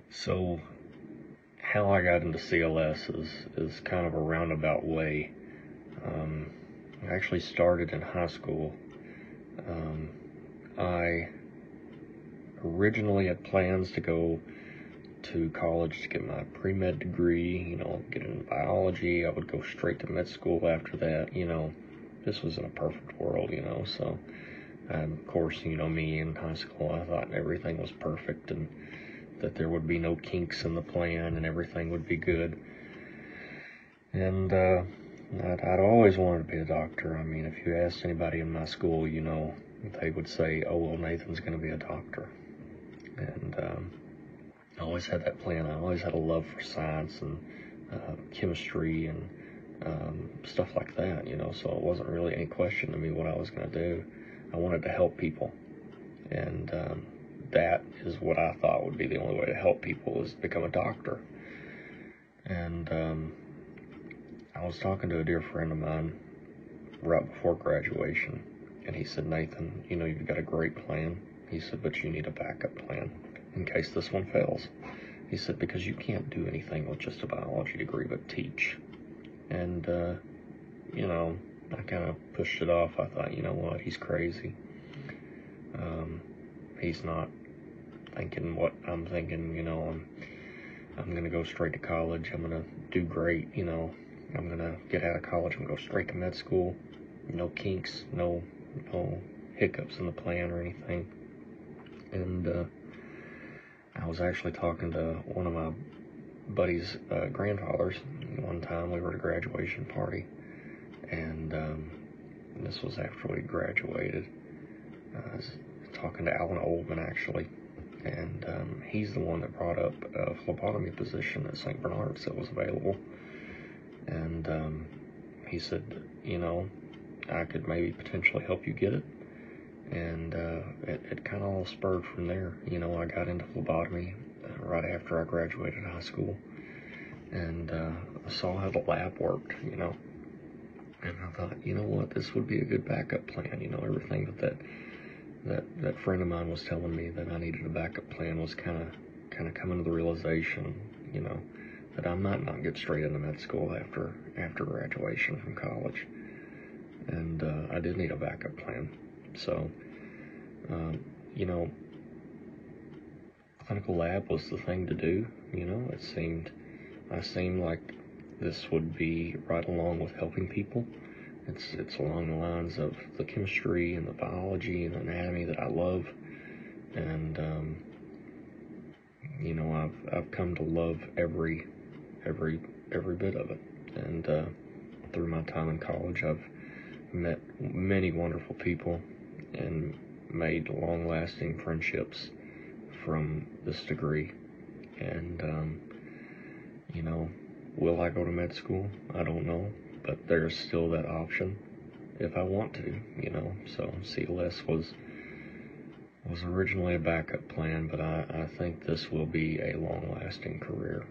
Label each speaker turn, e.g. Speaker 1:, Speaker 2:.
Speaker 1: So how I got into CLS is kind of a roundabout way. I actually started in high school. I originally had plans to go to college to get my pre-med degree, get into biology. I would go straight to med school after that. This was in a perfect world, so of course, me in high school, I thought everything was perfect and that there would be no kinks in the plan and everything would be good. And I'd always wanted to be a doctor. I mean, if you asked anybody in my school, they would say, oh, well, Nathan's going to be a doctor. And I always had that plan. I always had a love for science and chemistry and stuff like that, so it wasn't really any question to me what I was going to do. I wanted to help people. And that is what I thought would be the only way to help people, is become a doctor. And I was talking to a dear friend of mine right before graduation, and he said, Nathan, you've got a great plan. He said, but you need a backup plan in case this one fails. He said, because you can't do anything with just a biology degree but teach. And, I kind of pushed it off. I thought, you know what, he's crazy. He's not thinking what I'm thinking. I'm going to go straight to college. I'm going to do great. I'm going to get out of college and go straight to med school. No kinks, no hiccups in the plan or anything. And I was actually talking to one of my buddy's grandfathers one time. We were at a graduation party, and this was after we graduated. I was talking to Alan Oldman, actually, and he's the one that brought up a phlebotomy position at St. Bernard's that was available. And he said, I could maybe potentially help you get it. And it kind of all spurred from there. I got into phlebotomy right after I graduated high school, and I saw how the lab worked, and I thought, what, this would be a good backup plan. Everything that friend of mine was telling me that I needed a backup plan was kind of coming to the realization, that I might not get straight into med school after graduation from college, and I did need a backup plan. So, clinical lab was the thing to do. I seemed like this would be right along with helping people. It's along the lines of the chemistry and the biology and anatomy that I love, and I've come to love every bit of it. And through my time in college, I've met many wonderful people and made long-lasting friendships from this degree. And will I go to med school? I don't know, but there's still that option if I want to. So CLS was originally a backup plan, but I think this will be a long-lasting career.